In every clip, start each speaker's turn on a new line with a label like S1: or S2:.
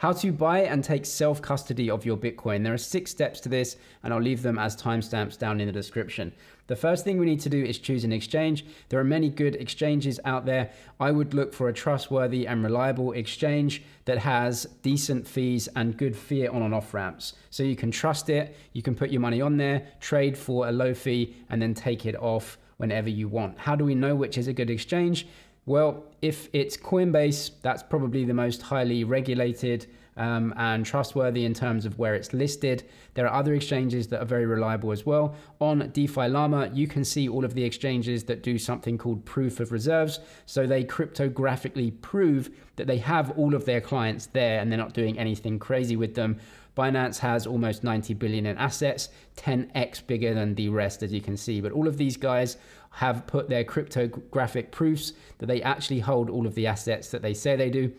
S1: How to buy and take self-custody of your Bitcoin. There are 6 steps to this, and I'll leave them as timestamps down in the description. The first thing we need to do is choose an exchange. There are many good exchanges out there. I would look for a trustworthy and reliable exchange that has decent fees and good fiat on and off ramps. So you can trust it, you can put your money on there, trade for a low fee, and then take it off whenever you want. How do we know which is a good exchange? Well, if it's Coinbase, that's probably the most highly regulated and trustworthy in terms of where it's listed. There are other exchanges that are very reliable as well. On DeFi Llama, you can see all of the exchanges that do something called proof of reserves. So they cryptographically prove that they have all of their clients there and they're not doing anything crazy with them. Binance has almost 90 billion in assets, 10x bigger than the rest, as you can see. But all of these guys have put their cryptographic proofs that they actually hold all of the assets that they say they do.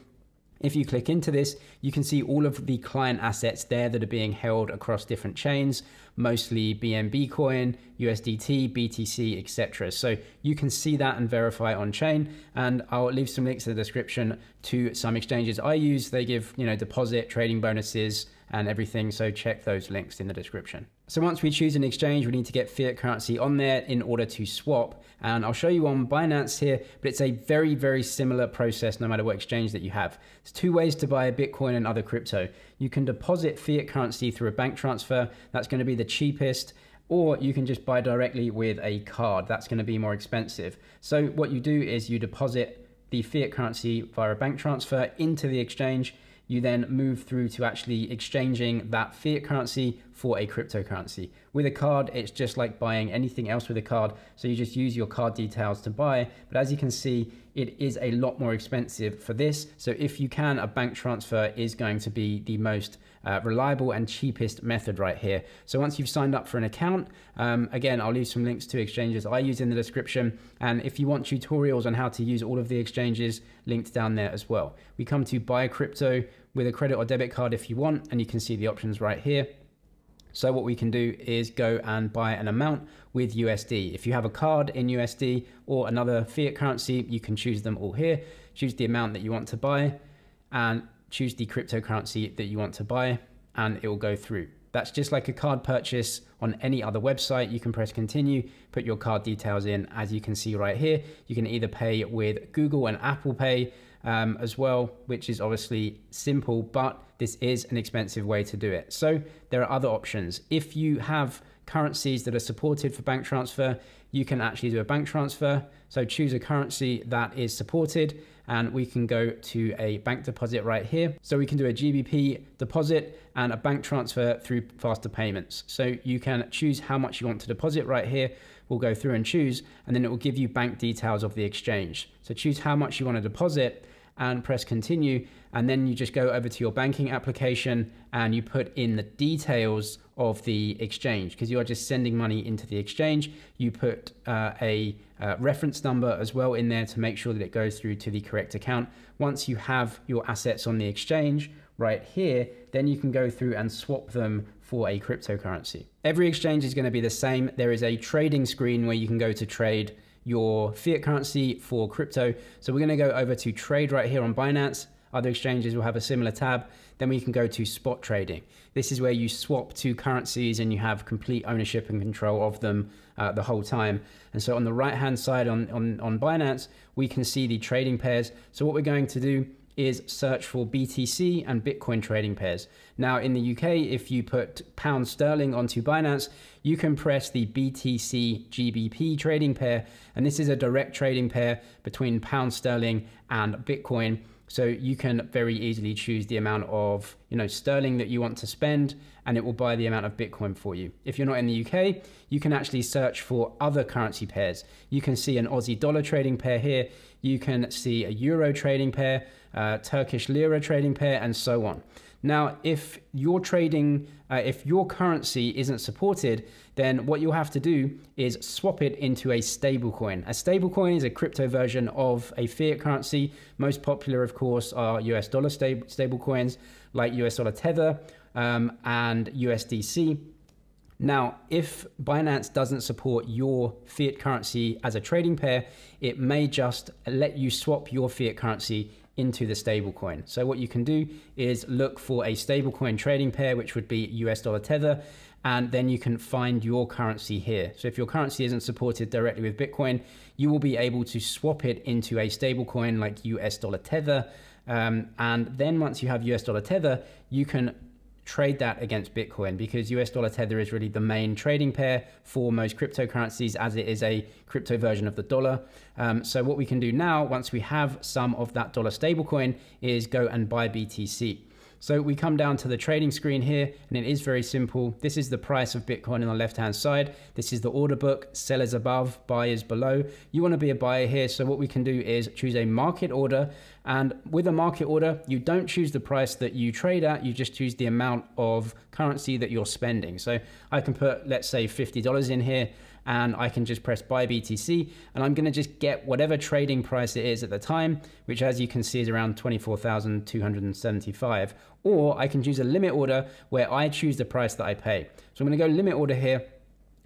S1: If you click into this, you can see all of the client assets there that are being held across different chains, mostly BNB coin, USDT, BTC, etc. So you can see that and verify on chain. And I'll leave some links in the description to some exchanges I use. They give, deposit, trading bonuses and everything. So check those links in the description. So once we choose an exchange, we need to get fiat currency on there in order to swap. And I'll show you on Binance here, but it's a very, very similar process no matter what exchange that you have. There's 2 ways to buy Bitcoin and other crypto. You can deposit fiat currency through a bank transfer. That's going to be the cheapest. Or you can just buy directly with a card. That's going to be more expensive. So what you do is you deposit the fiat currency via a bank transfer into the exchange. You then move through to actually exchanging that fiat currency for a cryptocurrency. With a card, it's just like buying anything else with a card. So you just use your card details to buy. But as you can see, it is a lot more expensive for this. So if you can, a bank transfer is going to be the most reliable and cheapest method right here. So once you've signed up for an account, again, I'll leave some links to exchanges I use in the description. And if you want tutorials on how to use all of the exchanges, linked down there as well. We come to buy crypto with a credit or debit card if you want, and you can see the options right here. So what we can do is go and buy an amount with USD. If you have a card in USD or another fiat currency, you can choose them all here. Choose the amount that you want to buy and choose the cryptocurrency that you want to buy, and it will go through. That's just like a card purchase on any other website. You can press continue, put your card details in. As you can see right here, you can either pay with Google and Apple Pay as well, which is obviously simple, but this is an expensive way to do it. So there are other options. If you have currencies that are supported for bank transfer, you can actually do a bank transfer. So choose a currency that is supported, and we can go to a bank deposit right here. So we can do a GBP deposit and a bank transfer through Faster Payments. So you can choose how much you want to deposit right here. We'll go through and choose, and then it will give you bank details of the exchange. So choose how much you want to deposit and press continue, and then you just go over to your banking application and you put in the details of the exchange, because you are just sending money into the exchange. You put a reference number as well in there to make sure that it goes through to the correct account. Once you have your assets on the exchange right here, then you can go through and swap them for a cryptocurrency. Every exchange is going to be the same. There is a trading screen where you can go to trade your fiat currency for crypto. So we're going to go over to trade right here on Binance. Other exchanges will have a similar tab. Then we can go to spot trading. This is where you swap 2 currencies and you have complete ownership and control of them the whole time. And so on the right hand side on Binance, we can see the trading pairs. So what we're going to do is search for BTC and Bitcoin trading pairs. Now in the UK, if you put pound sterling onto Binance, you can press the BTC GBP trading pair, and this is a direct trading pair between pound sterling and Bitcoin. So you can very easily choose the amount of sterling that you want to spend, and it will buy the amount of Bitcoin for you. If you're not in the UK, you can actually search for other currency pairs. You can see an Aussie dollar trading pair here. You can see a Euro trading pair, Turkish lira trading pair, and so on. Now, if you're trading, if your currency isn't supported, then what you'll have to do is swap it into a stablecoin. A stablecoin is a crypto version of a fiat currency. Most popular, of course, are US dollar stablecoins like US dollar Tether and USDC. Now, if Binance doesn't support your fiat currency as a trading pair, it may just let you swap your fiat currency into the stablecoin. So what you can do is look for a stablecoin trading pair, which would be US dollar Tether, and then you can find your currency here. So if your currency isn't supported directly with Bitcoin, you will be able to swap it into a stablecoin like US dollar Tether. And then once you have US dollar Tether, you can trade that against Bitcoin, because US dollar Tether is really the main trading pair for most cryptocurrencies, as it is a crypto version of the dollar. So what we can do now, once we have some of that dollar stablecoin, is go and buy BTC. So we come down to the trading screen here, and it is very simple. This is the price of Bitcoin on the left-hand side. This is the order book, sellers above, buyers below. You want to be a buyer here. So what we can do is choose a market order. And with a market order, you don't choose the price that you trade at, you just choose the amount of currency that you're spending. So I can put, let's say, $50 in here, and I can just press buy BTC, and I'm going to just get whatever trading price it is at the time, which as you can see is around 24,275. Or I can choose a limit order where I choose the price that I pay. So I'm going to go limit order here,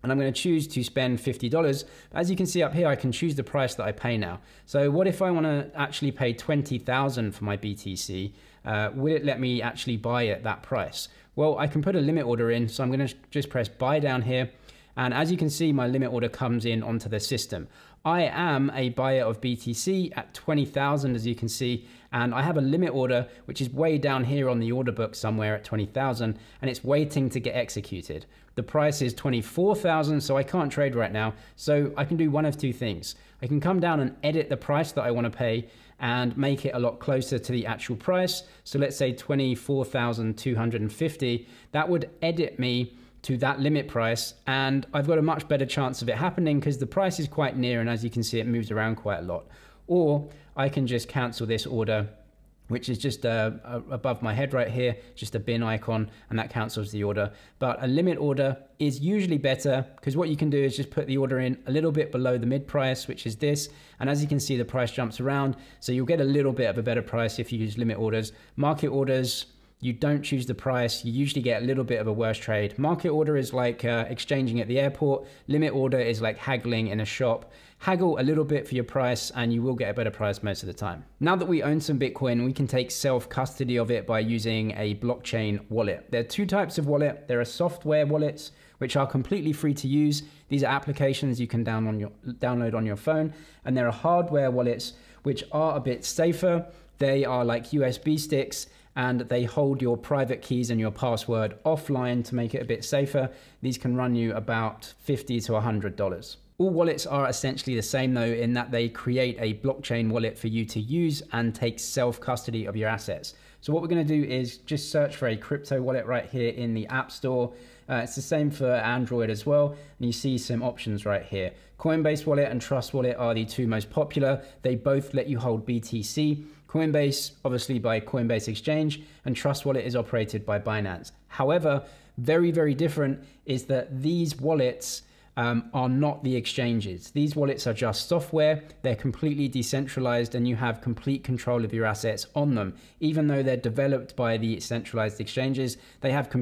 S1: and I'm going to choose to spend $50. As you can see up here, I can choose the price that I pay now. So what if I want to actually pay 20,000 for my BTC? Will it let me actually buy at that price? Well, I can put a limit order in. So I'm going to just press buy down here. And as you can see, my limit order comes in onto the system. I am a buyer of BTC at 20,000, as you can see, and I have a limit order, which is way down here on the order book somewhere at 20,000, and it's waiting to get executed. The price is 24,000, so I can't trade right now. So I can do one of two things. I can come down and edit the price that I want to pay and make it a lot closer to the actual price. So let's say 24,250. That would edit me to that limit price, and I've got a much better chance of it happening because the price is quite near, and as you can see, it moves around quite a lot. Or I can just cancel this order, which is just above my head right here, just a bin icon, and that cancels the order. But a limit order is usually better, because what you can do is just put the order in a little bit below the mid price, which is this, and as you can see, the price jumps around, so you'll get a little bit of a better price if you use limit orders. Market orders, you don't choose the price, you usually get a little bit of a worse trade. Market order is like exchanging at the airport. Limit order is like haggling in a shop. Haggle a little bit for your price and you will get a better price most of the time. Now that we own some Bitcoin, we can take self-custody of it by using a blockchain wallet. There are two types of wallet. There are software wallets, which are completely free to use. These are applications you can download on your phone. And there are hardware wallets, which are a bit safer. They are like USB sticks, and they hold your private keys and your password offline to make it a bit safer. These can run you about $50 to $100. All wallets are essentially the same though, in that they create a blockchain wallet for you to use and take self-custody of your assets. So what we're going to do is just search for a crypto wallet right here in the App Store. It's the same for Android as well, and you see some options right here. Coinbase Wallet and Trust Wallet are the two most popular. They both let you hold BTC. Coinbase, obviously by Coinbase Exchange, and Trust Wallet is operated by Binance. However, very, very different is that these wallets are not the exchanges. These wallets are just software. They're completely decentralized, and you have complete control of your assets on them. Even though they're developed by the centralized exchanges, they have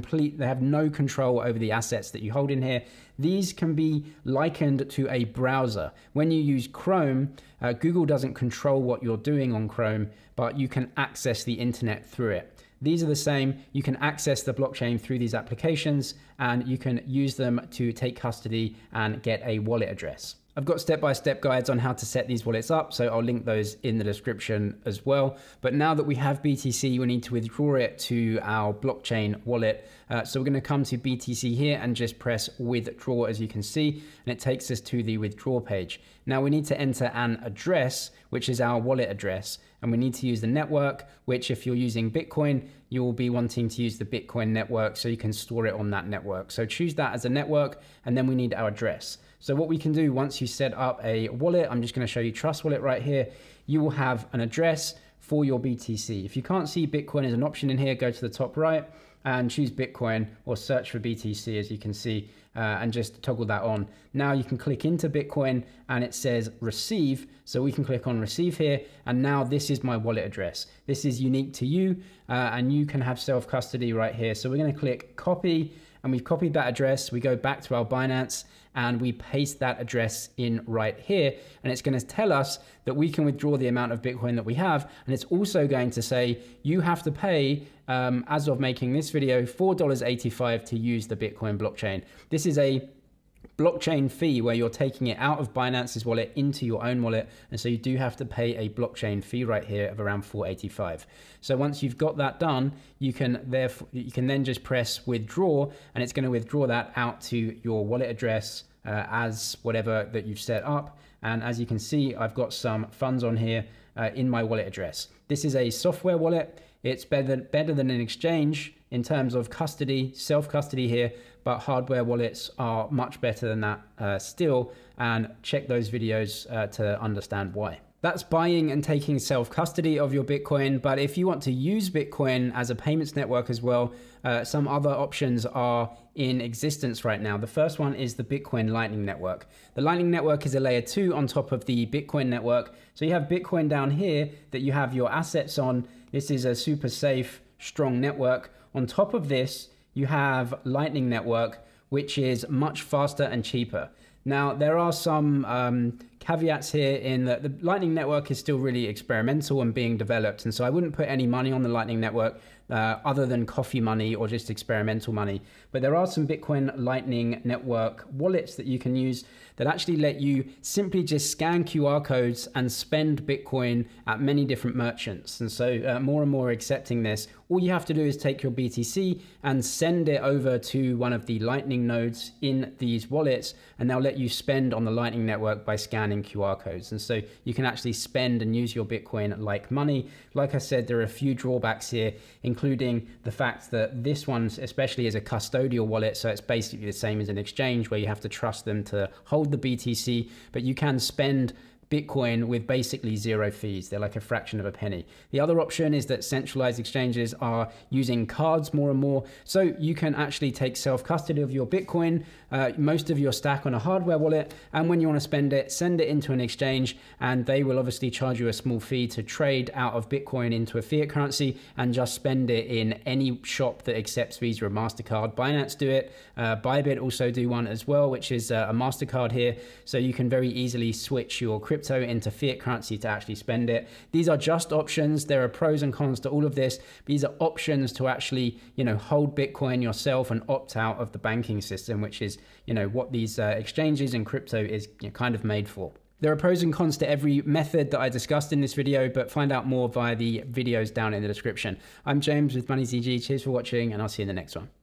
S1: no control over the assets that you hold in here. These can be likened to a browser. When you use Chrome, Google doesn't control what you're doing on Chrome, but you can access the internet through it. These are the same. You can access the blockchain through these applications, and you can use them to take custody and get a wallet address. I've got step-by-step guides on how to set these wallets up, so I'll link those in the description as well. But now that we have BTC, we need to withdraw it to our blockchain wallet. So we're going to come to BTC here and just press withdraw, as you can see, and it takes us to the withdraw page. Now we need to enter an address, which is our wallet address, and we need to use the network, which if you're using Bitcoin, you will be wanting to use the Bitcoin network so you can store it on that network. So choose that as a network, and then we need our address. So what we can do once you set up a wallet, I'm just going to show you Trust Wallet right here. You will have an address for your BTC. If you can't see Bitcoin as an option in here, go to the top right and choose Bitcoin or search for BTC, as you can see, and just toggle that on. Now you can click into Bitcoin and it says receive. So we can click on receive here. And now this is my wallet address. This is unique to you and you can have self-custody right here. So we're going to click copy, and we've copied that address. We go back to our Binance and we paste that address in right here. And it's going to tell us that we can withdraw the amount of Bitcoin that we have. And it's also going to say, you have to pay, as of making this video, $4.85 to use the Bitcoin blockchain. This is a blockchain fee where you're taking it out of Binance's wallet into your own wallet, and so you do have to pay a blockchain fee right here of around $4.85. So once you've got that done, you can then just press withdraw, and it's going to withdraw that out to your wallet address as whatever that you've set up. And as you can see, I've got some funds on here in my wallet address. This is a software wallet. It's better than an exchange in terms of custody, self-custody here, but hardware wallets are much better than that still, and check those videos to understand why. That's buying and taking self-custody of your Bitcoin, but if you want to use Bitcoin as a payments network as well, some other options are in existence right now. The first one is the Bitcoin Lightning Network. The Lightning Network is a layer 2 on top of the Bitcoin network. So you have Bitcoin down here that you have your assets on. This is a super safe, strong network. On top of this, you have Lightning Network, which is much faster and cheaper. Now, there are some caveats here in that the Lightning Network is still really experimental and being developed. And so I wouldn't put any money on the Lightning Network other than coffee money or just experimental money. But there are some Bitcoin Lightning Network wallets that you can use that actually let you simply just scan QR codes and spend Bitcoin at many different merchants. And so more and more accepting this. All you have to do is take your BTC and send it over to one of the Lightning nodes in these wallets, and they'll let you spend on the Lightning Network by scanning QR codes. And so you can actually spend and use your Bitcoin like money. Like I said, there are a few drawbacks here, including the fact that this one especially is a custodial wallet. So it's basically the same as an exchange where you have to trust them to hold the BTC, but you can spend Bitcoin with basically zero fees. They're like a fraction of a penny. The other option is that centralized exchanges are using cards more and more. So you can actually take self-custody of your Bitcoin, most of your stack on a hardware wallet. And when you want to spend it, send it into an exchange, and they will obviously charge you a small fee to trade out of Bitcoin into a fiat currency and just spend it in any shop that accepts Visa or MasterCard. Binance do it. Bybit also do one as well, which is a MasterCard here. So you can very easily switch your crypto into fiat currency to actually spend it. These are just options. There are pros and cons to all of this. These are options to actually, hold Bitcoin yourself and opt out of the banking system, which is, what these exchanges and crypto is kind of made for. There are pros and cons to every method that I discussed in this video, but find out more via the videos down in the description. I'm James with MoneyZG. Cheers for watching, and I'll see you in the next one.